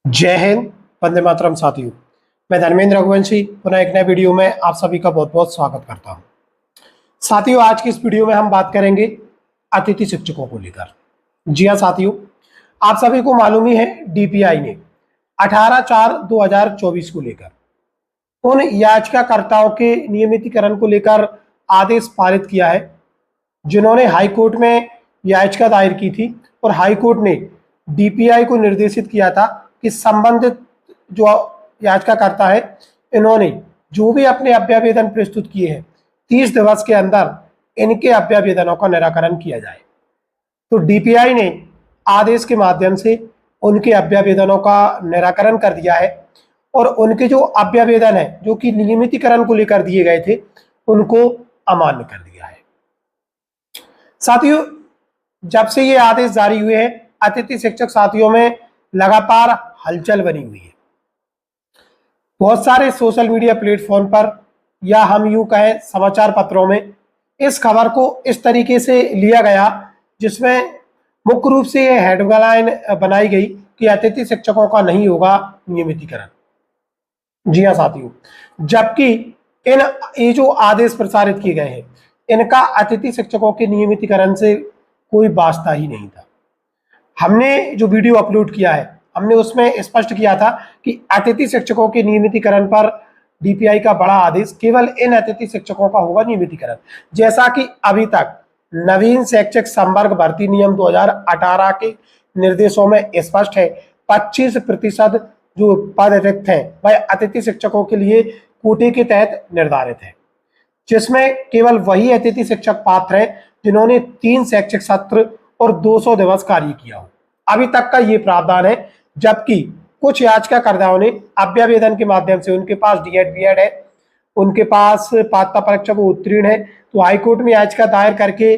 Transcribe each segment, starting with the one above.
जय हिंद। वंदे मातरम साथियों, मैं धर्मेंद्र रघुवंशी पुनः एक नए वीडियो में आप सभी का बहुत बहुत स्वागत करता हूं। साथियों, आज की इस वीडियो में हम बात करेंगे अतिथि शिक्षकों को लेकर। जी हां साथियों, आप सभी को मालूम ही है डीपीआई ने 18/4/2024 को लेकर उन याचिकाकर्ताओं के नियमितीकरण को लेकर आदेश पारित किया है जिन्होंने हाई कोर्ट में याचिका दायर की थी। और हाई कोर्ट ने डीपीआई को निर्देशित किया था कि संबंधित जो याचिकाकर्ता है, इन्होंने जो भी अपने अभ्यावेदन प्रस्तुत किए हैं 30 दिवस के अंदर इनके अभ्यावेदनों का निराकरण किया जाए। तो डीपीआई ने आदेश के माध्यम से उनके अभ्यावेदनों का निराकरण कर दिया है और उनके जो अभ्यावेदन है जो कि नियमितीकरण को लेकर दिए गए थे उनको अमान्य कर दिया है। साथियों, जब से ये आदेश जारी हुए हैं अतिथि शिक्षक साथियों में लगातार हलचल बनी हुई है। बहुत सारे सोशल मीडिया प्लेटफॉर्म पर या हम यूं कहें समाचार पत्रों में इस खबर को इस तरीके से लिया गया जिसमें मुख्य रूप से यह हेडलाइन बनाई गई कि अतिथि शिक्षकों का नहीं होगा नियमितीकरण। जी हाँ साथियों, जबकि ये जो आदेश प्रसारित किए गए हैं इनका अतिथि शिक्षकों के नियमितीकरण से कोई वास्ता ही नहीं था। हमने जो वीडियो अपलोड किया है हमने उसमें स्पष्ट किया था कि अतिथि शिक्षकों के नियमितीकरण पर डीपीआई का बड़ा आदेश केवल इन अतिथि शिक्षकों का होगा नियमितीकरण, जैसा कि अभी तक नवीन शैक्षिक संवर्ग भर्ती नियम 2018 के निर्देशों में स्पष्ट है। 25% जो पद रिक्त हैं वह अतिथि शिक्षकों के लिए कोटे के तहत निर्धारित है, जिसमें केवल वही अतिथि शिक्षक पात्र हैं जिन्होंने 3 शैक्षिक सत्र और 200 दिवस कार्य किया हो। अभी तक का ये प्रावधान है, जबकि कुछ याचिकाकर्ताओं ने अभ्यावेदन के माध्यम से उनके पास डीएड बीएड है, उनके पास पात्रता परीक्षा को उत्तीर्ण है, तो हाईकोर्ट में याचिका दायर करके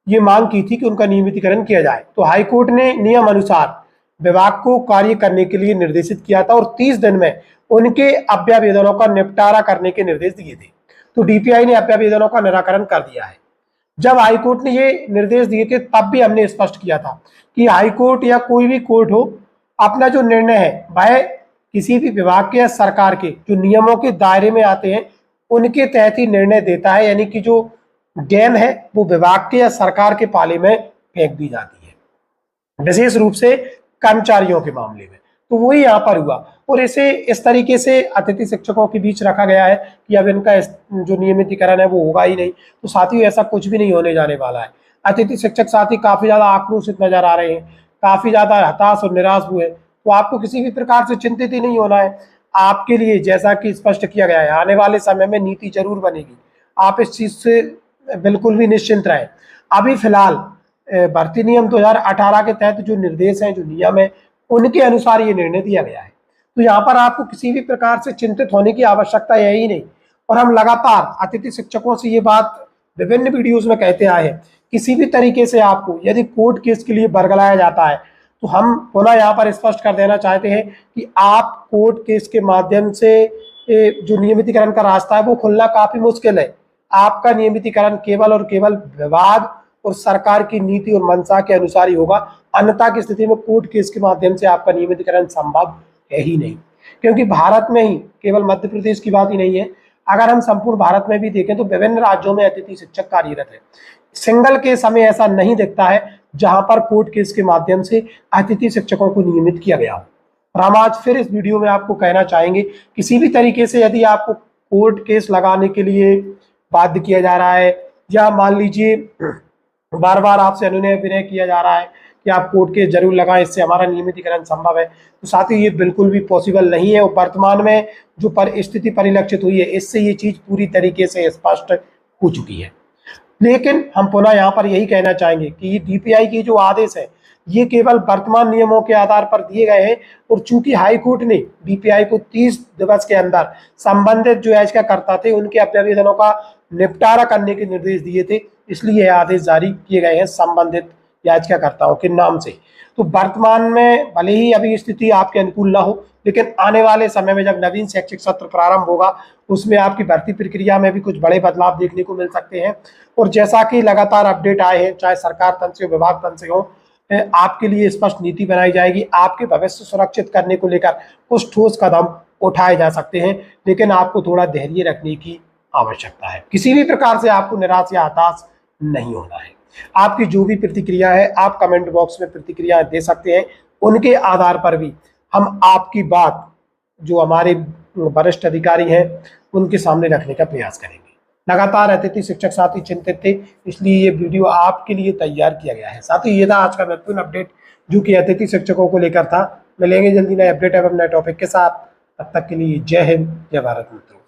ये मांग की थी कि उनका नियमितीकरण किया जाए। तो हाईकोर्ट ने नियम अनुसार विभाग को कार्य करने के लिए निर्देशित किया था और 30 दिन में उनके अभ्यावेदनों का निपटारा करने के निर्देश दिए थे। तो डीपीआई ने अभ्यावेदनों का निराकरण कर दिया है। जब हाईकोर्ट ने ये निर्देश दिए थे तब भी हमने स्पष्ट किया था कि हाईकोर्ट या कोई भी कोर्ट हो, अपना जो निर्णय है वह किसी भी विभाग के या सरकार के जो नियमों के दायरे में आते हैं उनके तहत ही निर्णय देता है, यानी कि जो गेंद है वो विभाग के या सरकार के पाले में फेंक दी जाती है, विशेष रूप से कर्मचारियों के मामले में। तो वही यहाँ पर हुआ और इसे इस तरीके से अतिथि शिक्षकों के बीच रखा गया है कि अब इनका जो नियमितीकरण है वो होगा ही नहीं। तो साथियों, ऐसा कुछ भी नहीं होने जाने वाला है। अतिथि शिक्षक साथी काफी ज्यादा आक्रोशित नजर आ रहे हैं, काफी ज्यादा हताश और निराश हुए। तो आपको किसी भी प्रकार से चिंतित ही नहीं होना है। आपके लिए जैसा कि स्पष्ट किया गया है आने वाले समय में नीति जरूर बनेगी, आप इस चीज से बिल्कुल भी निश्चिंत रहें। अभी फिलहाल भर्ती नियम 2018 के तहत जो निर्देश हैं, जो नियम है, उनके अनुसार ये निर्णय दिया गया है। तो यहाँ पर आपको किसी भी प्रकार से चिंतित होने की आवश्यकता है ही नहीं। और हम लगातार अतिथि शिक्षकों से ये बात विभिन्न वीडियोस में कहते आए हैं, किसी भी तरीके से आपको यदि कोर्ट केस के लिए बरगलाया जाता है तो हम पुनः यहाँ पर स्पष्ट कर देना चाहते हैं कि आप कोर्ट केस के माध्यम से जो नियमितीकरण का रास्ता है वो खुलना काफी मुश्किल है। आपका नियमितीकरण केवल और केवल विभाग और सरकार की नीति और मंशा के अनुसार ही होगा, अन्यथा की स्थिति में कोर्ट केस के माध्यम से आपका नियमितीकरण संभव है ही नहीं। क्योंकि भारत में ही, केवल मध्य प्रदेश की बात ही नहीं है, अगर हम संपूर्ण भारत में भी देखें तो विभिन्न राज्यों में अतिथि शिक्षक कार्यरत है। सिंगल केस हमें ऐसा नहीं दिखता है जहां पर कोर्ट केस के माध्यम से अतिथि शिक्षकों को नियमित किया गया हो। और हम आज फिर इस वीडियो में आपको कहना चाहेंगे, किसी भी तरीके से यदि आपको कोर्ट केस लगाने के लिए बाध्य किया जा रहा है या मान लीजिए बार बार आपसे अनुनय विनय किया जा रहा है कि आप कोर्ट केस जरूर लगाएं, इससे हमारा नियमितीकरण संभव है, तो साथ ही ये बिल्कुल भी पॉसिबल नहीं है। और वर्तमान में जो स्थिति परिलक्षित हुई है इससे ये चीज पूरी तरीके से स्पष्ट हो चुकी है। लेकिन हम पुनः यहाँ पर यही कहना चाहेंगे कि डीपीआई की जो आदेश है ये केवल वर्तमान नियमों के आधार पर दिए गए हैं और चूंकि हाईकोर्ट ने डीपीआई को 30 दिवस के अंदर संबंधित जो याचिकाकर्ता थे उनके अभ्यावेदनों का निपटारा करने के निर्देश दिए थे, इसलिए यह आदेश जारी किए गए हैं संबंधित याचिकाकर्ताओं के नाम से। तो वर्तमान में भले ही अभी स्थिति आपके अनुकूल ना हो, लेकिन आने वाले समय में जब नवीन शैक्षिक सत्र प्रारंभ होगा उसमें आपकी भर्ती प्रक्रिया में भी कुछ बड़े बदलाव देखने को मिल सकते हैं। और जैसा कि लगातार अपडेट आए हैं, चाहे सरकार तंत्र से विभाग तंत्र से हो, आपके लिए स्पष्ट नीति बनाई जाएगी। आपके भविष्य सुरक्षित करने को लेकर कुछ ठोस कदम उठाए जा सकते हैं, लेकिन आपको थोड़ा धैर्य रखने की आवश्यकता है। किसी भी प्रकार से आपको निराश या हताश नहीं होना है। आपकी जो भी प्रतिक्रिया है, आप कमेंट बॉक्स में प्रतिक्रिया दे सकते हैं। उनके आधार पर भी हम आपकी बात जो हमारे वरिष्ठ अधिकारी हैं उनके सामने रखने का प्रयास करेंगे। लगातार अतिथि शिक्षक साथी चिंतित थे, इसलिए ये वीडियो आपके लिए तैयार किया गया है। साथ ही ये था आज का महत्वपूर्ण अपडेट जो कि अतिथि शिक्षकों को लेकर था। मिलेंगे जल्दी नए अपडेट एवं नए टॉपिक के साथ। तब तक के लिए जय हिंद, जय भारत मित्रों।